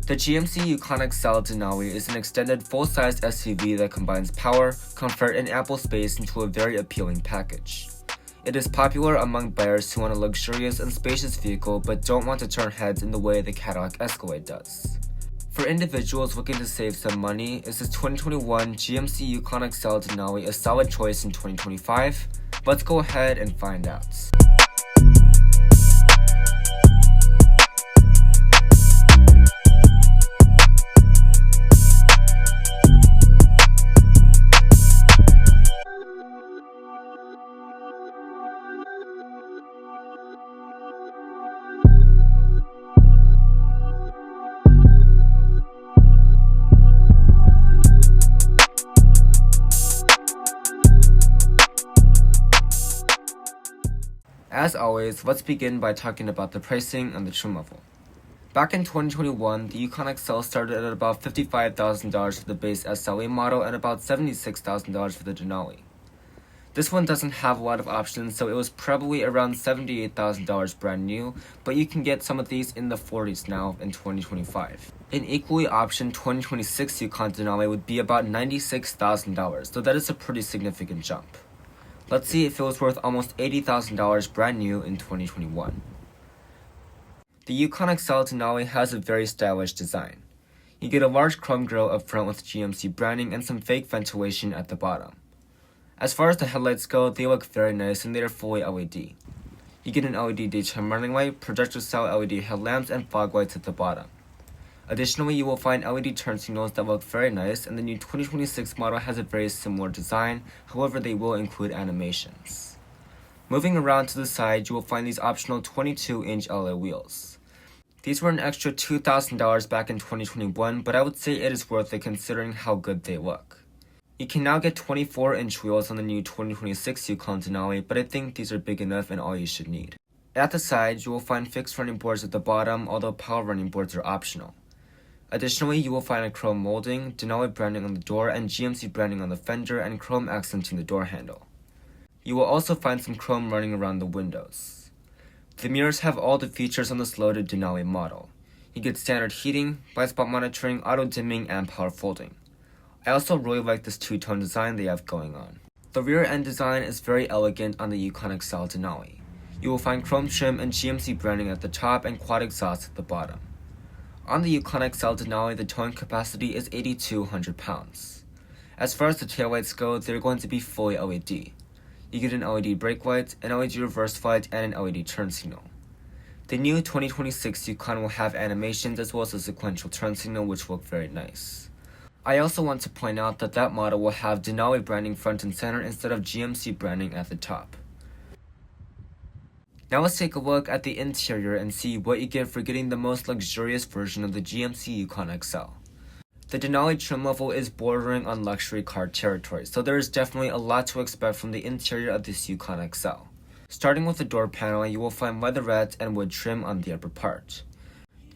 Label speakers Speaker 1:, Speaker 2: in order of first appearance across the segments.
Speaker 1: The GMC Yukon XL Denali is an extended full-sized SUV that combines power, comfort, and ample space into a very appealing package. It is popular among buyers who want a luxurious and spacious vehicle but don't want to turn heads in the way the Cadillac Escalade does. For individuals looking to save some money, is this 2021 GMC Yukon XL Denali a solid choice in 2025? Let's go ahead and find out. As always, let's begin by talking about the pricing and the trim level. Back in 2021, the Yukon XL started at about $55,000 for the base SLE model and about $76,000 for the Denali. This one doesn't have a lot of options, so it was probably around $78,000 brand new, but you can get some of these in the 40s now in 2025. An equally optioned 2026 Yukon Denali would be about $96,000, so that is a pretty significant jump. Let's see if it was worth almost $80,000 brand new in 2021. The Yukon XL Denali has a very stylish design. You get a large chrome grille up front with GMC branding and some fake ventilation at the bottom. As far as the headlights go, they look very nice and they are fully LED. You get an LED daytime running light, projector-style LED headlamps, and fog lights at the bottom. Additionally, you will find LED turn signals that look very nice, and the new 2026 model has a very similar design, however they will include animations. Moving around to the side, you will find these optional 22-inch alloy wheels. These were an extra $2,000 back in 2021, but I would say it is worth it considering how good they look. You can now get 24-inch wheels on the new 2026 Yukon Denali, but I think these are big enough and all you should need. At the sides, you will find fixed running boards at the bottom, although power running boards are optional. Additionally, you will find a chrome molding, Denali branding on the door, and GMC branding on the fender, and chrome accenting the door handle. You will also find some chrome running around the windows. The mirrors have all the features on this loaded Denali model. You get standard heating, blind spot monitoring, auto dimming, and power folding. I also really like this two-tone design they have going on. The rear end design is very elegant on the Yukon XL Denali. You will find chrome trim and GMC branding at the top and quad exhaust at the bottom. On the Yukon XL Denali, the towing capacity is 8,200 pounds. As far as the taillights go, they're going to be fully LED. You get an LED brake light, an LED reverse light, and an LED turn signal. The new 2026 Yukon will have animations as well as a sequential turn signal, which look very nice. I also want to point out that model will have Denali branding front and center instead of GMC branding at the top. Now let's take a look at the interior and see what you get for getting the most luxurious version of the GMC Yukon XL. The Denali trim level is bordering on luxury car territory, so there is definitely a lot to expect from the interior of this Yukon XL. Starting with the door panel, you will find leatherette and wood trim on the upper part.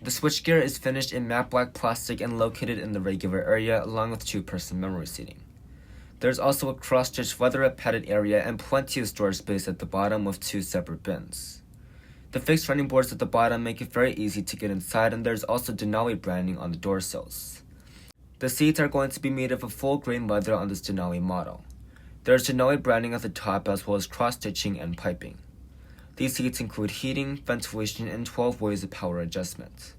Speaker 1: The switchgear is finished in matte black plastic and located in the regular area along with two-person memory seating. There's also a cross-stitched leatherette padded area and plenty of storage space at the bottom with two separate bins. The fixed running boards at the bottom make it very easy to get inside, and there's also Denali branding on the door sills. The seats are going to be made of a full grain leather on this Denali model. There's Denali branding at the top as well as cross-stitching and piping. These seats include heating, ventilation, and 12 ways of power adjustment.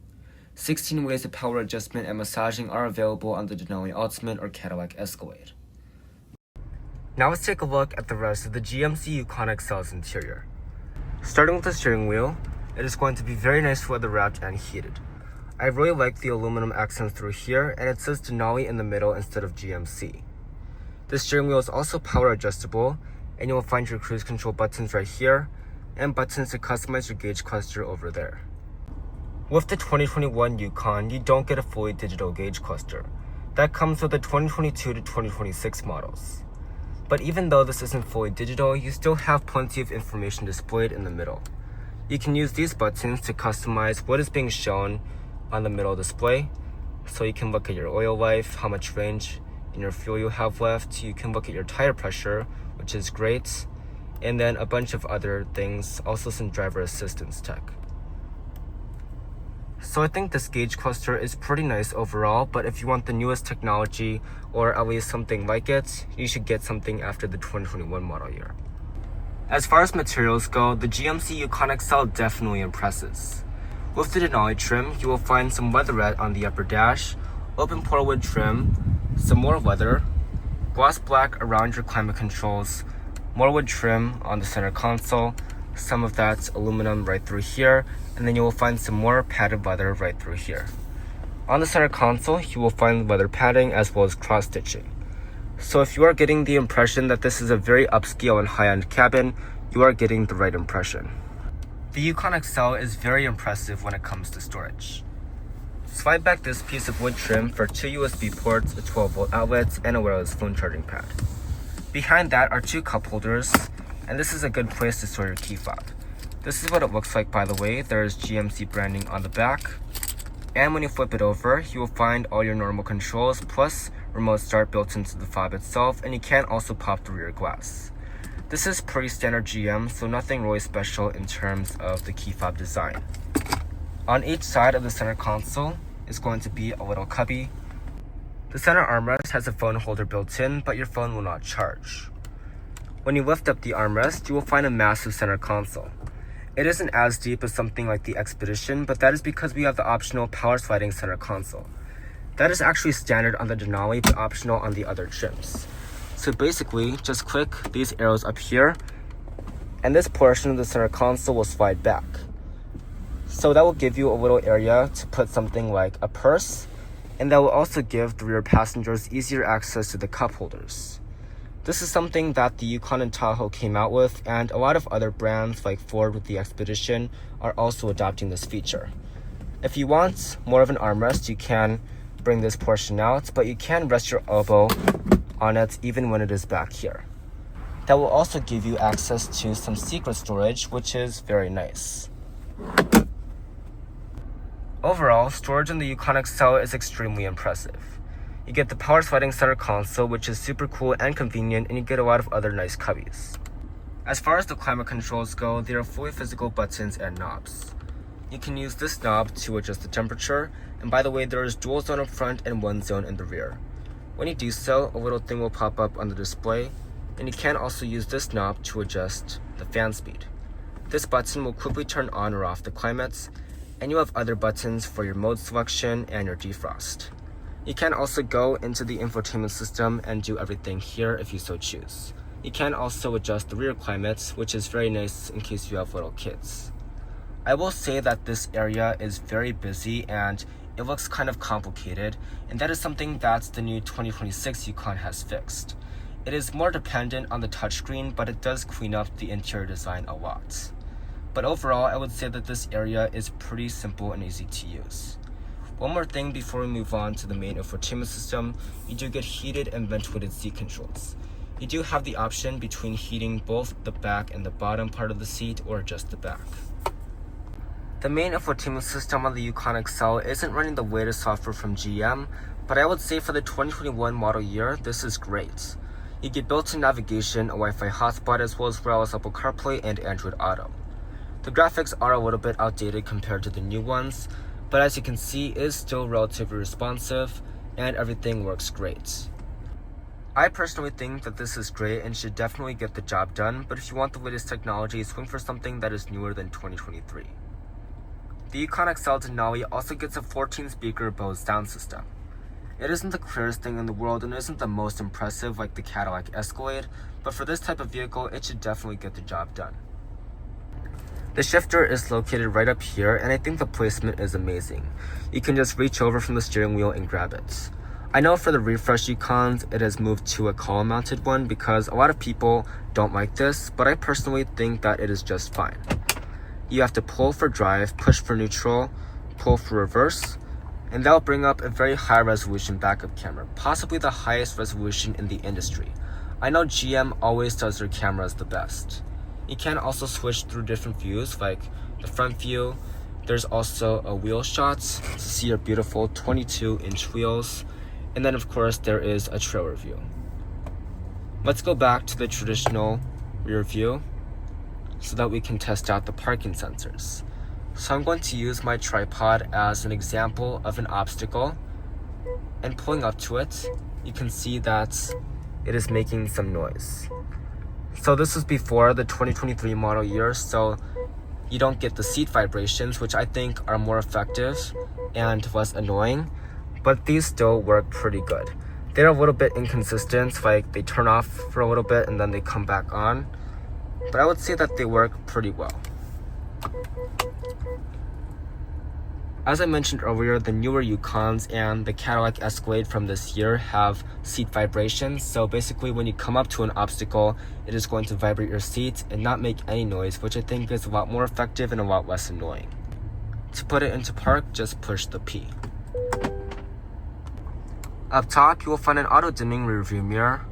Speaker 1: 16 ways of power adjustment and massaging are available on the Denali Ultimate or Cadillac Escalade. Now let's take a look at the rest of the GMC Yukon XL's interior. Starting with the steering wheel, it is going to be very nice leather wrapped and heated. I really like the aluminum accents through here, and it says Denali in the middle instead of GMC. The steering wheel is also power adjustable, and you will find your cruise control buttons right here, and buttons to customize your gauge cluster over there. With the 2021 Yukon, you don't get a fully digital gauge cluster. That comes with the 2022 to 2026 models. But even though this isn't fully digital, you still have plenty of information displayed in the middle. You can use these buttons to customize what is being shown on the middle display. So you can look at your oil life, how much range and your fuel you have left. You can look at your tire pressure, which is great. And then a bunch of other things, also some driver assistance tech. So I think this gauge cluster is pretty nice overall, but if you want the newest technology or at least something like it, you should get something after the 2021 model year. As far as materials go, the GMC Yukon XL definitely impresses. With the Denali trim, you will find some leatherette on the upper dash, open portalwood trim, some more leather, gloss black around your climate controls, more wood trim on the center console, some of that's aluminum right through here, and then you will find some more padded leather right through here. On the center console, you will find leather padding as well as cross stitching. So if you are getting the impression that this is a very upscale and high-end cabin, you are getting the right impression. The Yukon XL is very impressive when it comes to storage. Slide back this piece of wood trim for 2 USB ports, a 12-volt outlet, and a wireless phone charging pad. Behind that are 2 cup holders, and this is a good place to store your key fob. This is what it looks like, by the way. There's GMC branding on the back. And when you flip it over, you will find all your normal controls plus remote start built into the fob itself, and you can also pop the rear glass. This is pretty standard GM, so nothing really special in terms of the key fob design. On each side of the center console is going to be a little cubby. The center armrest has a phone holder built in, but your phone will not charge. When you lift up the armrest, you will find a massive center console. It isn't as deep as something like the Expedition, but that is because we have the optional power sliding center console. That is actually standard on the Denali, but optional on the other trims. So basically, just click these arrows up here, and this portion of the center console will slide back. So that will give you a little area to put something like a purse, and that will also give the rear passengers easier access to the cup holders. This is something that the Yukon and Tahoe came out with, and a lot of other brands like Ford with the Expedition are also adopting this feature. If you want more of an armrest, you can bring this portion out, but you can rest your elbow on it even when it is back here. That will also give you access to some secret storage, which is very nice. Overall, storage in the Yukon XL is extremely impressive. You get the power sliding center console, which is super cool and convenient, and you get a lot of other nice cubbies. As far as the climate controls go, they are fully physical buttons and knobs. You can use this knob to adjust the temperature, and by the way, there is dual zone up front and 1 zone in the rear. When you do so, a little thing will pop up on the display, and you can also use this knob to adjust the fan speed. This button will quickly turn on or off the climates, and you have other buttons for your mode selection and your defrost. You can also go into the infotainment system and do everything here if you so choose. You can also adjust the rear climate, which is very nice in case you have little kids. I will say that this area is very busy and it looks kind of complicated, and that is something that the new 2026 Yukon has fixed. It is more dependent on the touchscreen, but it does clean up the interior design a lot. But overall, I would say that this area is pretty simple and easy to use. One more thing before we move on to the main infotainment system, you do get heated and ventilated seat controls. You do have the option between heating both the back and the bottom part of the seat or just the back. The main infotainment system on the Yukon XL isn't running the latest software from GM, but I would say for the 2021 model year, this is great. You get built-in navigation, a Wi-Fi hotspot, as well as wireless Apple CarPlay and Android Auto. The graphics are a little bit outdated compared to the new ones, but as you can see, it is still relatively responsive, and everything works great. I personally think that this is great and should definitely get the job done, but if you want the latest technology, swing for something that is newer than 2023. The Yukon XL Denali also gets a 14-speaker Bose sound system. It isn't the clearest thing in the world and isn't the most impressive like the Cadillac Escalade, but for this type of vehicle, it should definitely get the job done. The shifter is located right up here, and I think the placement is amazing. You can just reach over from the steering wheel and grab it. I know for the refresh Yukons, it has moved to a column-mounted one because a lot of people don't like this, but I personally think that it is just fine. You have to pull for drive, push for neutral, pull for reverse, and that will bring up a very high-resolution backup camera, possibly the highest resolution in the industry. I know GM always does their cameras the best. You can also switch through different views like the front view. There's also a wheel shot to see your beautiful 22-inch wheels. And then of course there is a trailer view. Let's go back to the traditional rear view so that we can test out the parking sensors. So I'm going to use my tripod as an example of an obstacle, and pulling up to it, you can see that it is making some noise. So this was before the 2023 model year, so you don't get the seat vibrations, which I think are more effective and less annoying, but these still work pretty good. They're a little bit inconsistent, like they turn off for a little bit and then they come back on, but I would say that they work pretty well. As I mentioned earlier, the newer Yukons and the Cadillac Escalade from this year have seat vibrations. So basically when you come up to an obstacle, it is going to vibrate your seat and not make any noise, which I think is a lot more effective and a lot less annoying. To put it into park, just push the P. Up top, you will find an auto-dimming rearview mirror,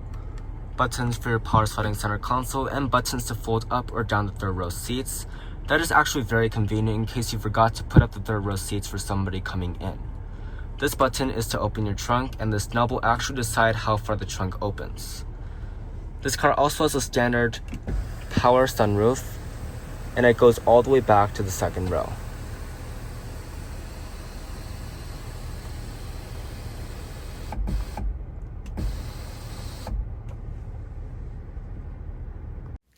Speaker 1: buttons for your power sliding center console, and buttons to fold up or down the third row seats. That is actually very convenient in case you forgot to put up the third row seats for somebody coming in. This button is to open your trunk, and this knob will actually decide how far the trunk opens. This car also has a standard power sunroof, and it goes all the way back to the second row.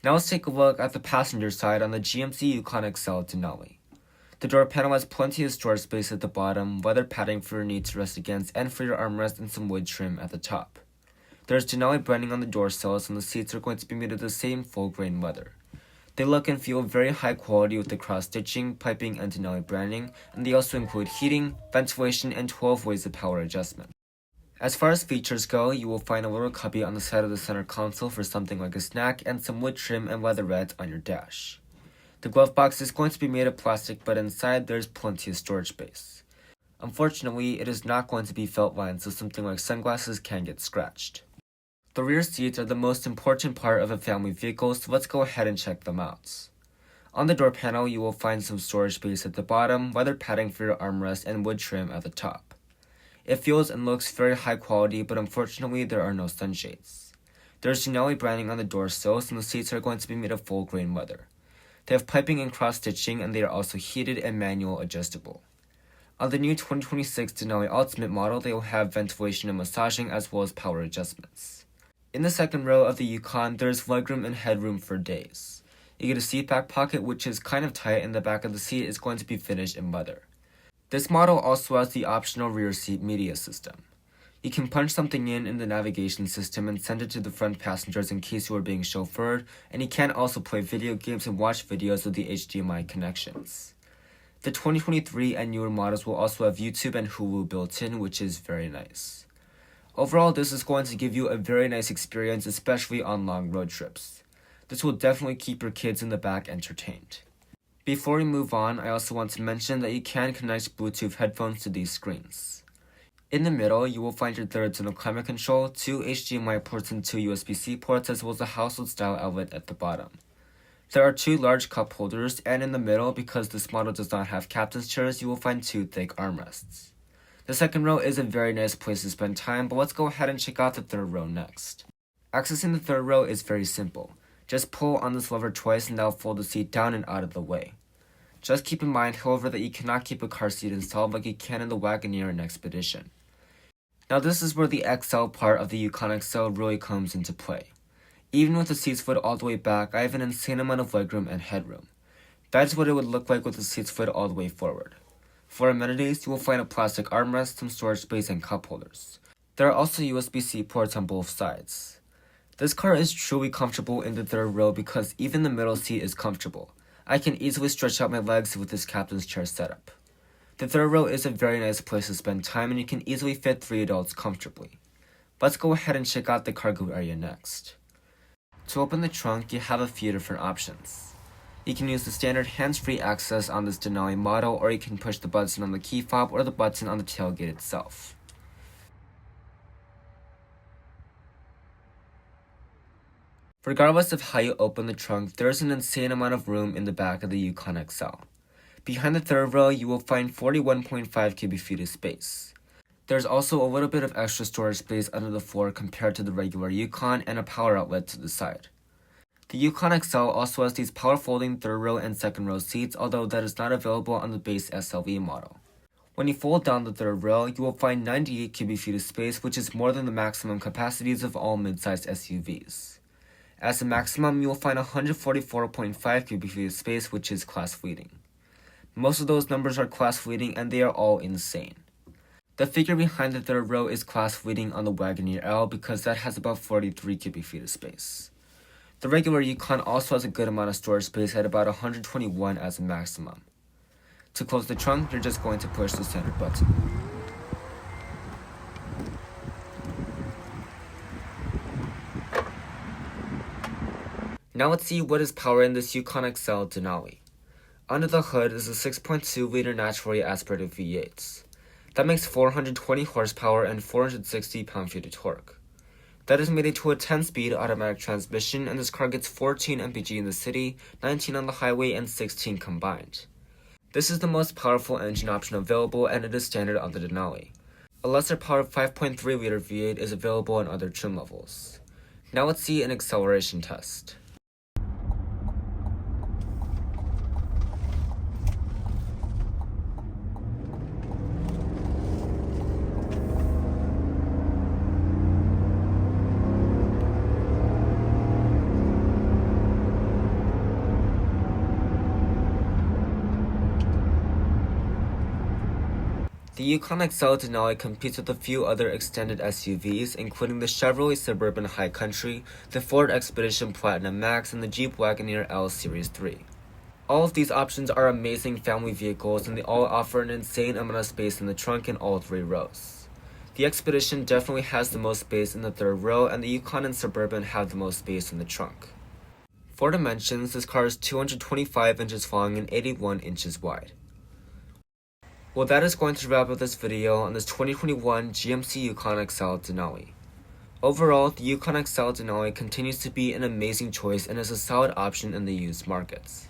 Speaker 1: Now let's take a look at the passenger side on the GMC Yukon XL Denali. The door panel has plenty of storage space at the bottom, leather padding for your knee to rest against, and for your armrest, and some wood trim at the top. There's Denali branding on the door sills, and the seats are going to be made of the same full-grain leather. They look and feel very high quality with the cross-stitching, piping, and Denali branding, and they also include heating, ventilation, and 12 ways of power adjustment. As far as features go, you will find a little cubby on the side of the center console for something like a snack, and some wood trim and leatherette on your dash. The glove box is going to be made of plastic, but inside there's plenty of storage space. Unfortunately, it is not going to be felt lined, so something like sunglasses can get scratched. The rear seats are the most important part of a family vehicle, so let's go ahead and check them out. On the door panel, you will find some storage space at the bottom, leather padding for your armrest, and wood trim at the top. It feels and looks very high quality, but unfortunately there are no sunshades. There's Denali branding on the door sills, and the seats are going to be made of full grain leather. They have piping and cross stitching, and they are also heated and manual adjustable. On the new 2026 Denali Ultimate model, they will have ventilation and massaging as well as power adjustments. In the second row of the Yukon, there's legroom and headroom for days. You get a seat back pocket, which is kind of tight, and the back of the seat is going to be finished in leather. This model also has the optional rear seat media system. You can punch something in the navigation system and send it to the front passengers in case you are being chauffeured, and you can also play video games and watch videos with the HDMI connections. The 2023 and newer models will also have YouTube and Hulu built in, which is very nice. Overall, this is going to give you a very nice experience, especially on long road trips. This will definitely keep your kids in the back entertained. Before we move on, I also want to mention that you can connect Bluetooth headphones to these screens. In the middle, you will find your third zone of climate control, 2 HDMI ports and 2 USB-C ports, as well as a household-style outlet at the bottom. There are 2 large cup holders, and in the middle, because this model does not have captain's chairs, you will find 2 thick armrests. The second row is a very nice place to spend time, but let's go ahead and check out the third row next. Accessing the third row is very simple. Just pull on this lever twice and that will fold the seat down and out of the way. Just keep in mind, however, that you cannot keep a car seat installed like you can in the Wagoneer and Expedition. Now this is where the XL part of the Yukon XL really comes into play. Even with the seats foot all the way back, I have an insane amount of legroom and headroom. That is what it would look like with the seats foot all the way forward. For amenities, you will find a plastic armrest, some storage space, and cup holders. There are also USB-C ports on both sides. This car is truly comfortable in the third row because even the middle seat is comfortable. I can easily stretch out my legs with this captain's chair setup. The third row is a very nice place to spend time and you can easily fit 3 adults comfortably. Let's go ahead and check out the cargo area next. To open the trunk, you have a few different options. You can use the standard hands-free access on this Denali model, or you can push the button on the key fob or the button on the tailgate itself. Regardless of how you open the trunk, there is an insane amount of room in the back of the Yukon XL. Behind the third row, you will find 41.5 cubic feet of space. There's also a little bit of extra storage space under the floor compared to the regular Yukon and a power outlet to the side. The Yukon XL also has these power folding third row and second row seats, although that is not available on the base SLE model. When you fold down the third row, you will find 98 cubic feet of space, which is more than the maximum capacities of all mid-sized SUVs. As a maximum, you will find 144.5 cubic feet of space, which is class-leading. Most of those numbers are class-leading, and they are all insane. The figure behind the third row is class-leading on the Wagoneer L because that has about 43 cubic feet of space. The regular Yukon also has a good amount of storage space at about 121 as a maximum. To close the trunk, you're just going to push the center button. Now let's see what is powering this Yukon XL Denali. Under the hood is a 6.2-liter naturally aspirated V8. That makes 420 horsepower and 460 pound-feet of torque. That is mated to a 10-speed automatic transmission, and this car gets 14 mpg in the city, 19 on the highway, and 16 combined. This is the most powerful engine option available, and it is standard on the Denali. A lesser powered 5.3-liter V8 is available on other trim levels. Now let's see an acceleration test. The Yukon XL Denali competes with a few other extended SUVs, including the Chevrolet Suburban High Country, the Ford Expedition Platinum Max, and the Jeep Wagoneer L Series 3. All of these options are amazing family vehicles, and they all offer an insane amount of space in the trunk in all three rows. The Expedition definitely has the most space in the third row, and the Yukon and Suburban have the most space in the trunk. For dimensions, this car is 225 inches long and 81 inches wide. Well, that is going to wrap up this video on this 2021 GMC Yukon XL Denali. Overall, the Yukon XL Denali continues to be an amazing choice and is a solid option in the used markets.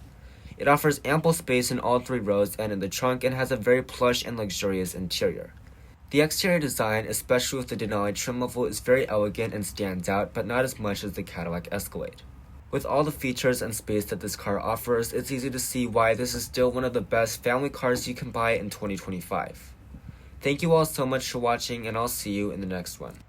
Speaker 1: It offers ample space in all three rows and in the trunk, and has a very plush and luxurious interior. The exterior design, especially with the Denali trim level, is very elegant and stands out, but not as much as the Cadillac Escalade. With all the features and space that this car offers, it's easy to see why this is still one of the best family cars you can buy in 2025. Thank you all so much for watching, and I'll see you in the next one.